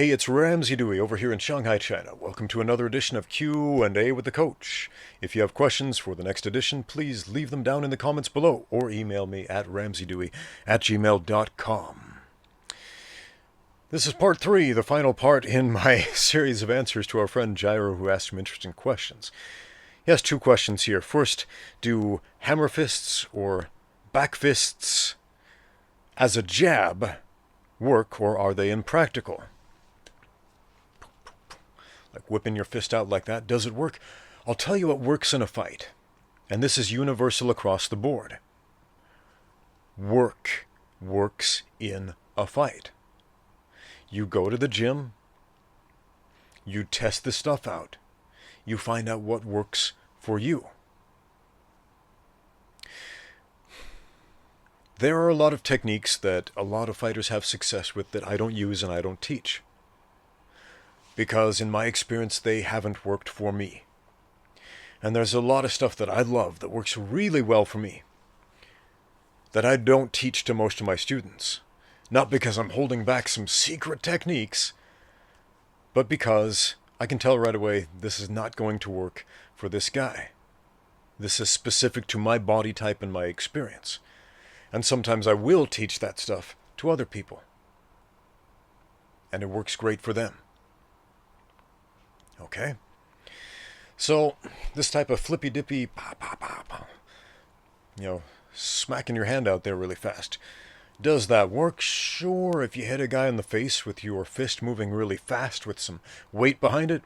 Hey, it's Ramsey Dewey over here in Shanghai, China. Welcome to another edition of Q&A with the Coach. If you have questions for the next edition, please leave them down in the comments below or email me at ramseydewey@gmail.com. This is part 3, the final part in my series of answers to our friend Gyro, who asked some interesting questions. He has 2 questions here. First, do hammer fists or backfists as a jab work, or are they impractical? Like whipping your fist out like that, does it work? I'll tell you what works in a fight, and this is universal across the board. Work works in a fight. You go to the gym, you test the stuff out, you find out what works for you. There are a lot of techniques that a lot of fighters have success with that I don't use and I don't teach, because in my experience they haven't worked for me. And there's a lot of stuff that I love that works really well for me that I don't teach to most of my students. Not because I'm holding back some secret techniques, but because I can tell right away this is not going to work for this guy. This is specific to my body type and my experience. And sometimes I will teach that stuff to other people. And it works great for them. Okay? So, this type of flippy-dippy, smacking your hand out there really fast. Does that work? Sure, if you hit a guy in the face with your fist moving really fast with some weight behind it,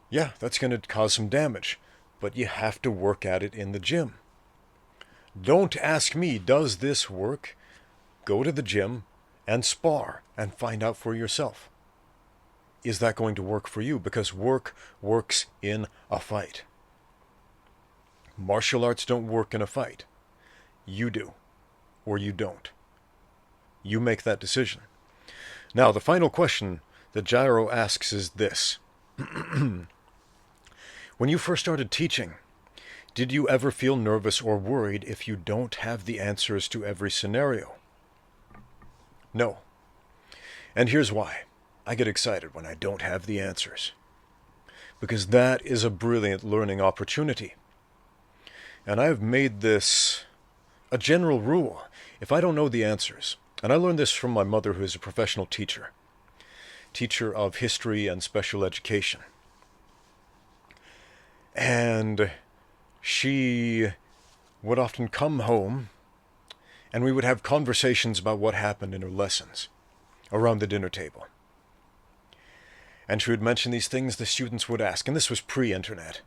yeah, that's going to cause some damage. But you have to work at it in the gym. Don't ask me, does this work? Go to the gym and spar and find out for yourself. Is that going to work for you? Because work works in a fight. Martial arts don't work in a fight. You do, or you don't. You make that decision. Now, the final question that Gyro asks is this. When you first started teaching, did you ever feel nervous or worried if you don't have the answers to every scenario? No. And here's why. I get excited when I don't have the answers, because that is a brilliant learning opportunity. And I have made this a general rule. If I don't know the answers, and I learned this from my mother, who is a professional teacher of history and special education. And she would often come home, and we would have conversations about what happened in her lessons around the dinner table. And she would mention these things the students would ask. And this was pre-internet.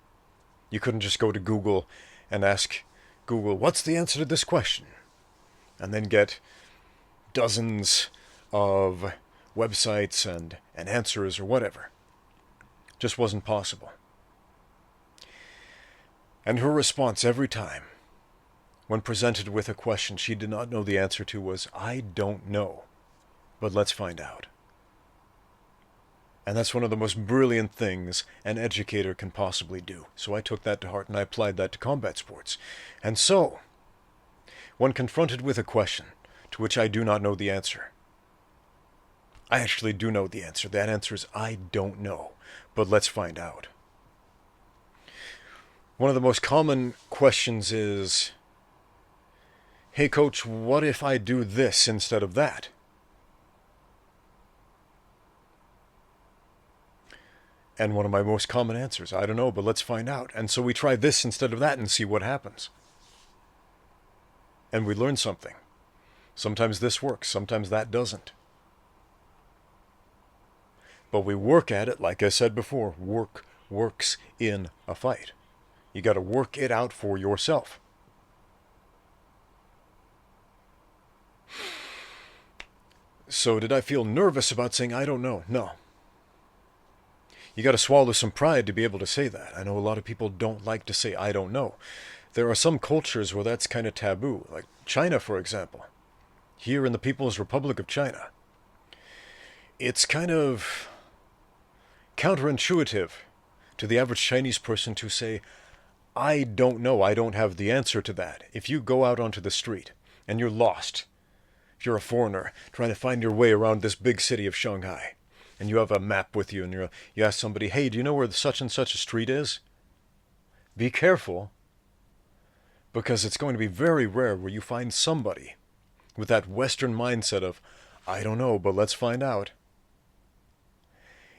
You couldn't just go to Google and ask Google, what's the answer to this question? And then get dozens of websites and answers or whatever. Just wasn't possible. And her response every time, when presented with a question she did not know the answer to, was, I don't know, but let's find out. And that's one of the most brilliant things an educator can possibly do. So I took that to heart and I applied that to combat sports. And so, when confronted with a question to which I do not know the answer, I actually do know the answer. That answer is, I don't know, but let's find out. One of the most common questions is, hey coach, what if I do this instead of that? And one of my most common answers, I don't know, but let's find out. And so we try this instead of that and see what happens. And we learn something. Sometimes this works, sometimes that doesn't. But we work at it, like I said before, work works in a fight. You got to work it out for yourself. So did I feel nervous about saying, I don't know? No. You got to swallow some pride to be able to say that. I know a lot of people don't like to say, I don't know. There are some cultures where that's kind of taboo, like China, for example. Here in the People's Republic of China, it's kind of counterintuitive to the average Chinese person to say, I don't know, I don't have the answer to that. If you go out onto the street and you're lost, if you're a foreigner trying to find your way around this big city of Shanghai, and you have a map with you, and you ask somebody, hey, do you know where such and such a street is? Be careful, because it's going to be very rare where you find somebody with that Western mindset of, I don't know, but let's find out.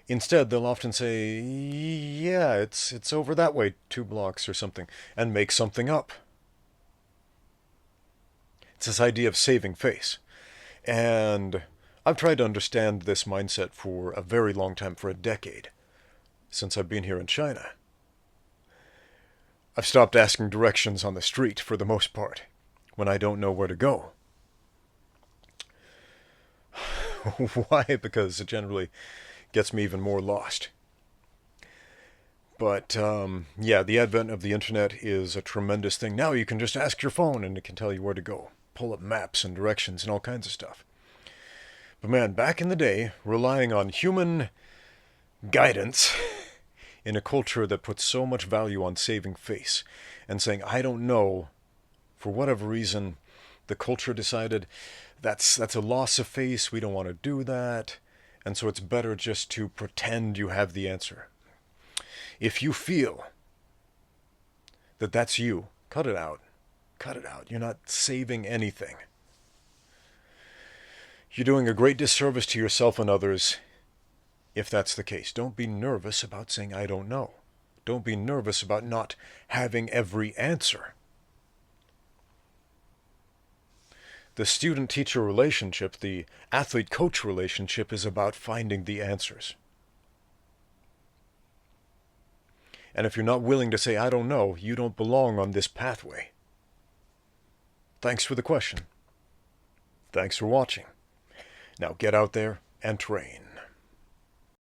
Instead, they'll often say, yeah, it's over that way 2 blocks or something, and make something up. It's this idea of saving face. And I've tried to understand this mindset for a very long time, for a decade, since I've been here in China. I've stopped asking directions on the street for the most part, when I don't know where to go. Why? Because it generally gets me even more lost. But, yeah, the advent of the internet is a tremendous thing. Now you can just ask your phone and it can tell you where to go. Pull up maps and directions and all kinds of stuff. But man, back in the day, relying on human guidance in a culture that puts so much value on saving face and saying, I don't know, for whatever reason, the culture decided that's a loss of face, we don't want to do that, and so it's better just to pretend you have the answer. If you feel that that's you, cut it out. Cut it out. You're not saving anything. You're doing a great disservice to yourself and others if that's the case. Don't be nervous about saying, I don't know. Don't be nervous about not having every answer. The student-teacher relationship, the athlete-coach relationship, is about finding the answers. And if you're not willing to say, I don't know, you don't belong on this pathway. Thanks for the question. Thanks for watching. Now get out there and train.